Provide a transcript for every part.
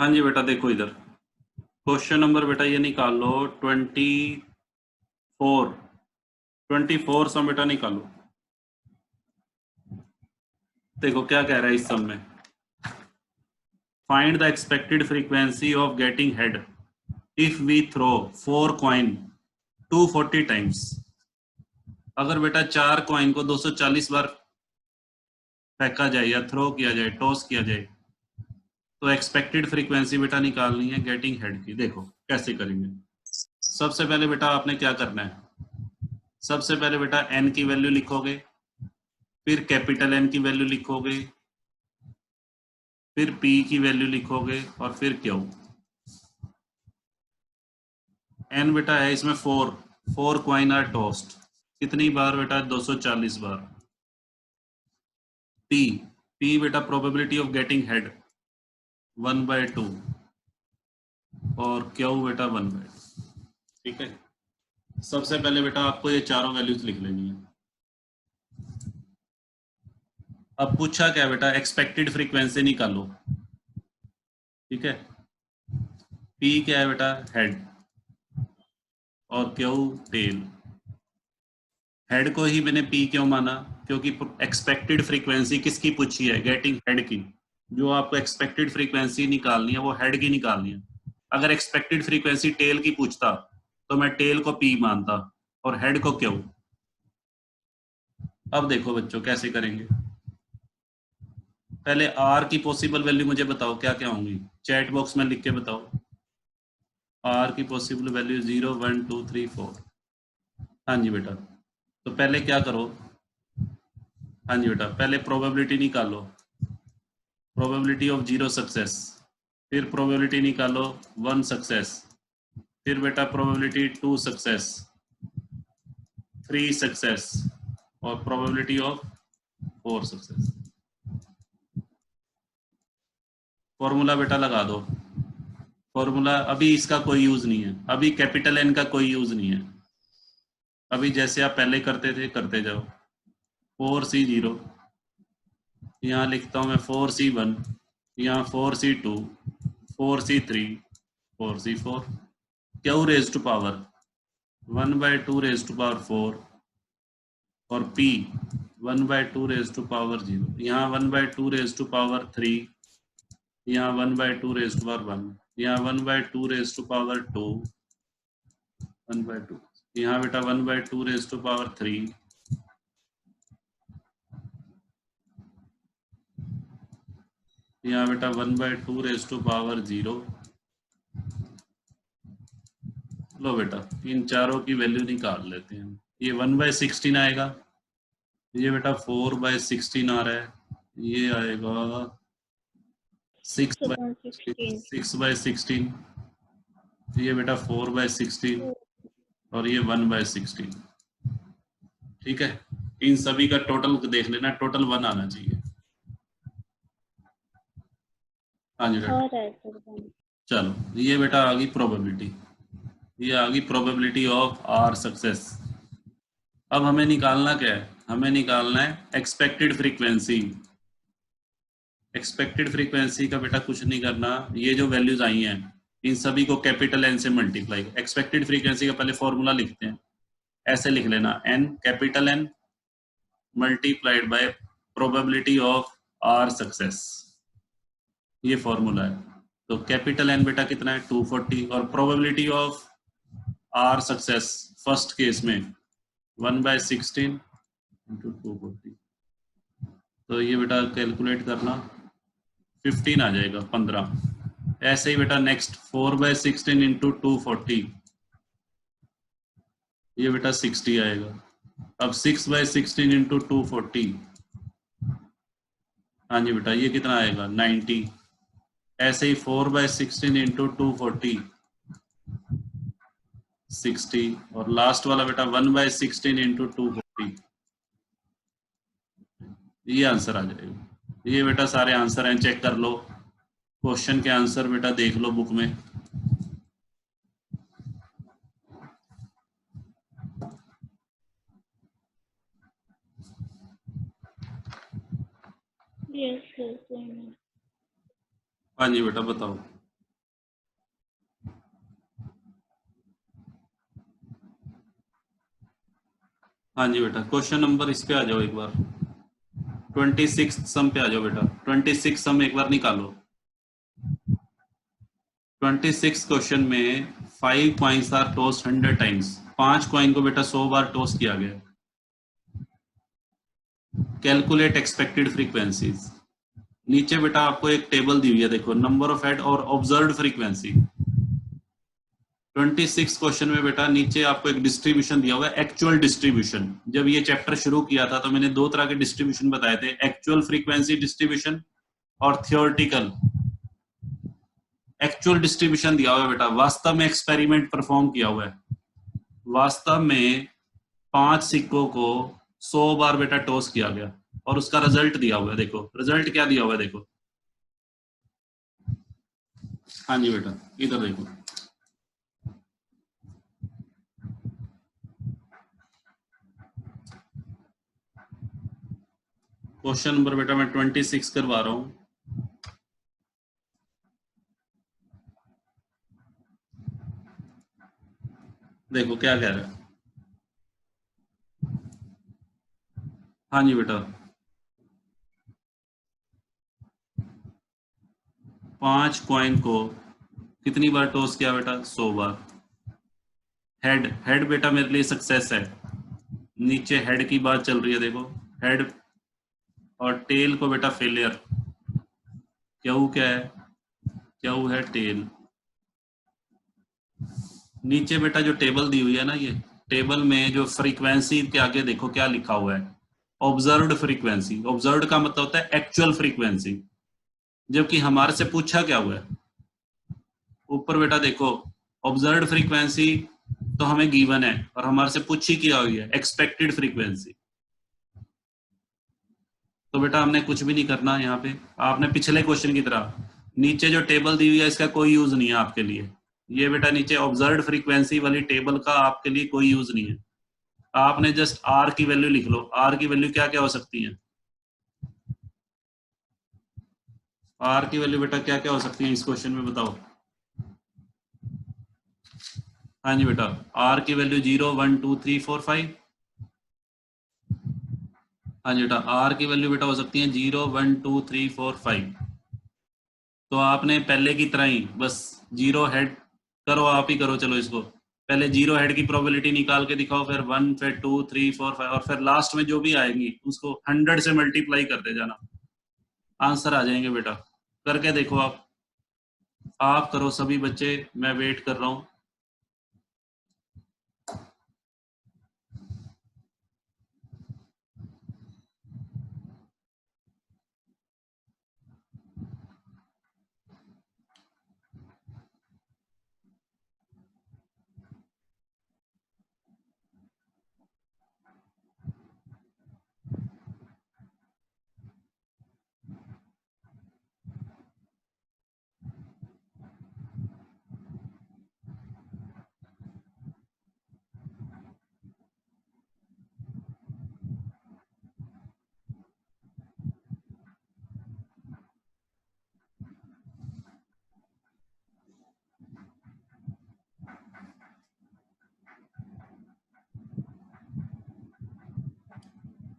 हाँ जी बेटा, देखो इधर क्वेश्चन नंबर बेटा ये निकाल लो 24 सम बेटा निकालो। देखो क्या कह रहा है इस सम में, find the expected frequency of getting head if we throw 4 coin 240 times. अगर बेटा 4 कॉइन को 240 बार फेंका जाए या थ्रो किया जाए, टॉस किया जाए, तो एक्सपेक्टेड फ्रीक्वेंसी बेटा निकालनी है गेटिंग हेड की। देखो कैसे करेंगे। सबसे पहले बेटा आपने क्या करना है, सबसे पहले बेटा एन की वैल्यू लिखोगे, फिर कैपिटल एन की वैल्यू लिखोगे, फिर पी की वैल्यू लिखोगे और फिर क्यू। एन बेटा है इसमें 4 क्वाइन आर टोस्ट, कितनी बार बेटा 240 बार। पी पी बेटा प्रोबेबिलिटी ऑफ गेटिंग हेड 1/2 और क्यू बेटा 1/2। ठीक है, सबसे पहले बेटा आपको ये चारों वैल्यूज लिख लेनी है। अब पूछा क्या बेटा, एक्सपेक्टेड फ्रीक्वेंसी निकालो। ठीक है, पी क्या है बेटा, हेड, और क्यू टेल। हेड को ही मैंने पी क्यों माना, क्योंकि एक्सपेक्टेड फ्रीक्वेंसी किसकी पूछी है, गेटिंग हेड की। जो आपको एक्सपेक्टेड फ्रीक्वेंसी निकालनी है वो हेड की निकालनी है। अगर एक्सपेक्टेड फ्रीक्वेंसी टेल की पूछता तो मैं टेल को पी मानता और हेड को क्यू। अब देखो बच्चों कैसे करेंगे। पहले आर की पॉसिबल वैल्यू मुझे बताओ क्या क्या होंगी, चैट बॉक्स में लिख के बताओ। आर की पॉसिबल वैल्यू 0 1 2 3 4। हाँ जी बेटा, तो पहले क्या करो, हाँ जी बेटा पहले प्रोबेबिलिटी निकालो, प्रोबेबिलिटी ऑफ 0 सक्सेस, फिर प्रोबेबिलिटी निकालो 1 सक्सेस, फिर बेटा प्रोबेबिलिटी 2 सक्सेस, 3 सक्सेस और प्रोबेबिलिटी ऑफ 4 सक्सेस। फॉर्मूला बेटा लगा दो। फॉर्मूला अभी इसका कोई यूज नहीं है, अभी कैपिटल एन का कोई यूज नहीं है। अभी जैसे आप पहले करते थे करते जाओ। 4C0, यहाँ लिखता हूँ मैं 4C1, यहाँ 4C2, 4C3, 4C4। Q raise to power 1/2 raise to power 4 और P 1/2 रेज टू पावर 0, यहाँ 1/2 रेज टू पावर 3, यहाँ 1/2 रेज टू पावर 1, यहाँ 1/2 रेज टू पावर 2, 1/2, यहाँ बेटा 1/2 रेज टू पावर 3, यहाँ बेटा 1/2 रेज टू पावर 0। लो बेटा इन चारों की वैल्यू निकाल लेते हैं। ये 1/16 आएगा, ये बेटा 4/16 आ रहा है, ये आएगा 6/16, ये बेटा 4/16 और ये 1/16। ठीक है, इन सभी का टोटल देख लेना, टोटल 1 आना चाहिए। हाँ जी बेटा, चलो ये बेटा आ गई प्रोबेबिलिटी, ये आ गई प्रोबेबिलिटी ऑफ आर सक्सेस। अब हमें निकालना क्या है, हमें निकालना है एक्सपेक्टेड फ्रीक्वेंसी। एक्सपेक्टेड फ्रीक्वेंसी का बेटा कुछ नहीं करना, ये जो वैल्यूज आई हैं इन सभी को कैपिटल एन से मल्टीप्लाई। एक्सपेक्टेड फ्रीक्वेंसी का पहले फॉर्मूला लिखते हैं, ऐसे लिख लेना, N capital N multiplied by probability of r success, ये फॉर्मूला है। तो कैपिटल एन बेटा कितना है 240 और probability of r success first case में 1/16 इंटू 240। तो ये बेटा कैलकुलेट करना 15 आ जाएगा, 15। ऐसे ही बेटा नेक्स्ट 4/16 इंटू 240, ये बेटा 60 आएगा। अब 6/16 इंटू 240, हाँ जी बेटा ये कितना आएगा 90। ऐसे ही 4/16 इंटू 240 60 और लास्ट वाला बेटा 1/16 इंटू 240, ये आंसर आ जाएगा। ये बेटा सारे आंसर हैं, चेक कर लो, क्वेश्चन के आंसर बेटा देख लो बुक में। Yes sir. हाँ जी बेटा बताओ। हाँ जी बेटा, क्वेश्चन नंबर इस पे आ जाओ एक बार, 26 सम पे आ जाओ बेटा, 26 सम एक बार निकालो। 26 क्वेश्चन में 5 coins are tossed 100 times, 5 coin को बेटा 100 बार टॉस किया गया। Calculate expected frequencies. नीचे बेटा आपको एक टेबल दी हुई है, देखो नंबर ऑफ हेड और ऑब्जर्व्ड फ्रीक्वेंसी। 26 क्वेश्चन में बेटा नीचे आपको एक डिस्ट्रीब्यूशन दिया हुआ है, एक्चुअल डिस्ट्रीब्यूशन। जब ये चैप्टर शुरू किया था तो मैंने दो तरह के डिस्ट्रीब्यूशन बताए थे, एक्चुअल फ्रीक्वेंसी डिस्ट्रीब्यूशन और थियोरेटिकल। एक्चुअल डिस्ट्रीब्यूशन दिया हुआ है बेटा, वास्तव में एक्सपेरिमेंट परफॉर्म किया हुआ है। वास्तव में 5 सिक्कों को 100 बार बेटा टॉस किया गया और उसका रिजल्ट दिया हुआ है। देखो रिजल्ट क्या दिया हुआ है, देखो। हाँ जी बेटा, इधर देखो। क्वेश्चन नंबर बेटा मैं 26 करवा रहा हूं। देखो क्या कह रहा है। हाँ जी बेटा, 5 कॉइन को कितनी बार टॉस किया बेटा, 100 बार। हेड, हेड बेटा मेरे लिए सक्सेस है। नीचे हेड की बात चल रही है, देखो हेड। और टेल को बेटा फेलियर। क्यू क्या है, क्यू है टेल। नीचे बेटा जो टेबल दी हुई है ना, ये टेबल में जो फ्रीक्वेंसी के आगे देखो क्या लिखा हुआ है, ऑब्जर्व्ड फ्रीक्वेंसी। ऑब्जर्व्ड का मतलब होता है एक्चुअल फ्रीक्वेंसी, जबकि हमारे से पूछा क्या हुआ है। ऊपर बेटा देखो, ऑब्जर्व्ड फ्रीक्वेंसी तो हमें गिवन है और हमारे से पूछी क्या हुई है, एक्सपेक्टेड फ्रीक्वेंसी। तो बेटा हमने कुछ भी नहीं करना यहाँ पे, आपने पिछले क्वेश्चन की तरह, नीचे जो टेबल दी हुई है इसका कोई यूज नहीं है आपके लिए। ये बेटा नीचे ऑब्जर्व्ड फ्रीक्वेंसी वाली टेबल का आपके लिए कोई यूज नहीं है। आपने जस्ट आर की वैल्यू लिख लो। आर की वैल्यू क्या क्या हो सकती है, आर की वैल्यू बेटा क्या क्या हो सकती है इस क्वेश्चन में बताओ। हाँ जी बेटा, आर की वैल्यू 0 1 2 3 4 5। हाँ जी बेटा, आर की वैल्यू बेटा हो सकती है 0 1 2 3 4 5। तो आपने पहले की तरह ही बस जीरो हेड करो, आप ही करो। चलो इसको पहले जीरो हेड की प्रोबेबिलिटी निकाल के दिखाओ, फिर 1, फिर 2 3 4 5 और फिर लास्ट में जो भी आएंगी उसको 100 से मल्टीप्लाई करते जाना, आंसर आ जाएंगे बेटा। करके देखो आप करो सभी बच्चे, मैं वेट कर रहा हूँ।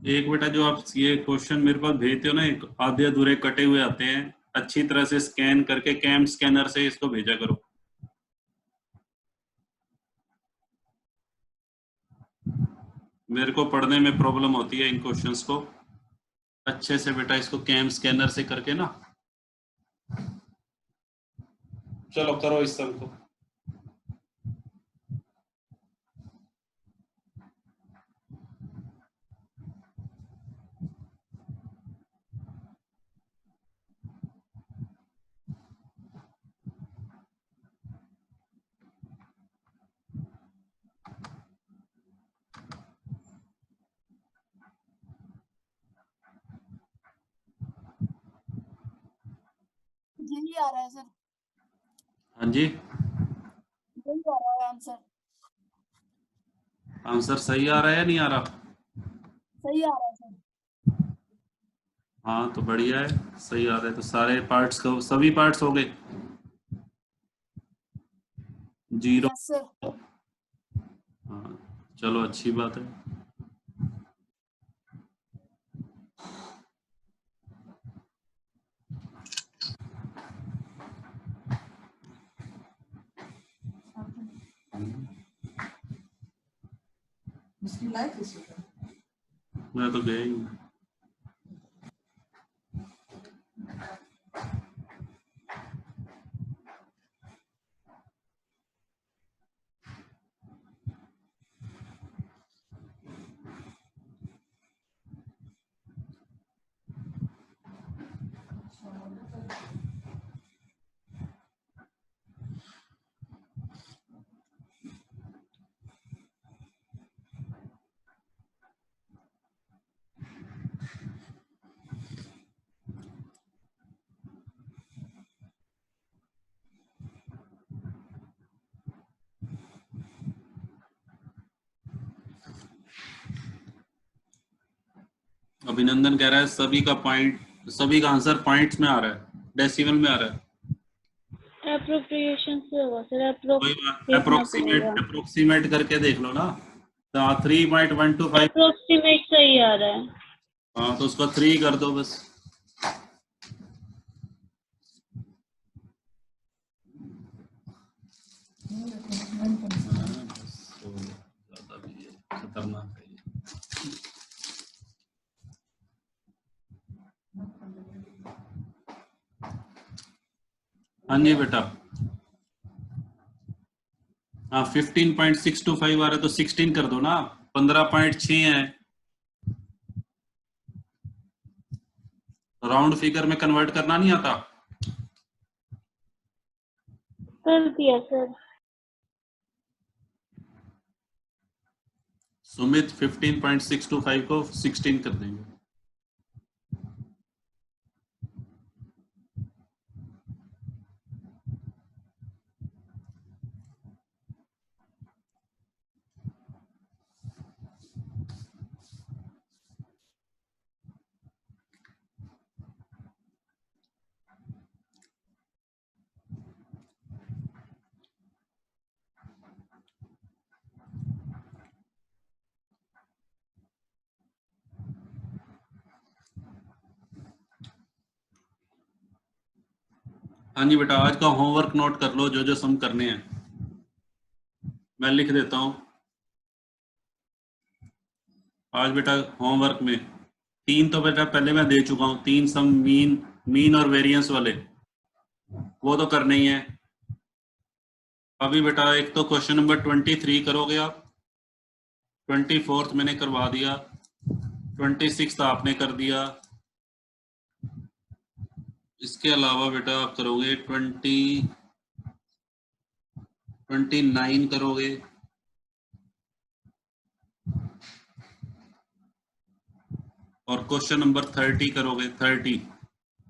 एक बेटा जो आप ये क्वेश्चन मेरे पास भेजते हो ना, एक आधे अधूरे कटे हुए आते हैं, अच्छी तरह से स्कैन करके कैम स्कैनर से इसको भेजा करो। मेरे को पढ़ने में प्रॉब्लम होती है इन क्वेश्चंस को। अच्छे से बेटा इसको कैम स्कैनर से करके ना, चलो करो इस सब को। यही आ रहा है सर, हाँ जी, यही आ रहा है आंसर, आंसर सही आ रहा है या नहीं आ रहा। सही आ रहा है सर। हाँ तो बढ़िया है, सही आ रहा है तो सारे पार्ट्स को, सभी पार्ट्स हो गए। जीरो। Yes sir. हाँ चलो अच्छी बात है। मैं तो गया ही नहीं। अभिनंदन कह रहा है सभी का आंसर पॉइंट्स में आ रहा है, डेसिमल में आ रहा है। एप्रोप्रिएशन से होगा सर, अप्रोक्सीमेट करके देख लो ना। 3.125 अप्रोक्सीमेट सही आ रहा है। हाँ तो उसका 3 कर दो बस। खतरनाक है ये। हाँ जी बेटा, हाँ 15.625 आ रहा है तो 16 कर दो ना। 15.6 है, राउंड फिगर में कन्वर्ट करना नहीं आता। कर दिया सर। सुमित 15.625 को 16 कर देंगे। हाँ जी बेटा, आज का होमवर्क नोट कर लो, जो जो सम करने हैं मैं लिख देता हूं। आज बेटा होमवर्क में 3 तो बेटा पहले मैं दे चुका हूं, 3 सम मीन और वेरिएंस वाले, वो तो करने ही है। अभी बेटा एक तो क्वेश्चन नंबर 23 करोगे आप, 24th मैंने करवा दिया, 26th आपने कर दिया। इसके अलावा बेटा आप करोगे 29 करोगे, और क्वेश्चन नंबर 30 करोगे। 30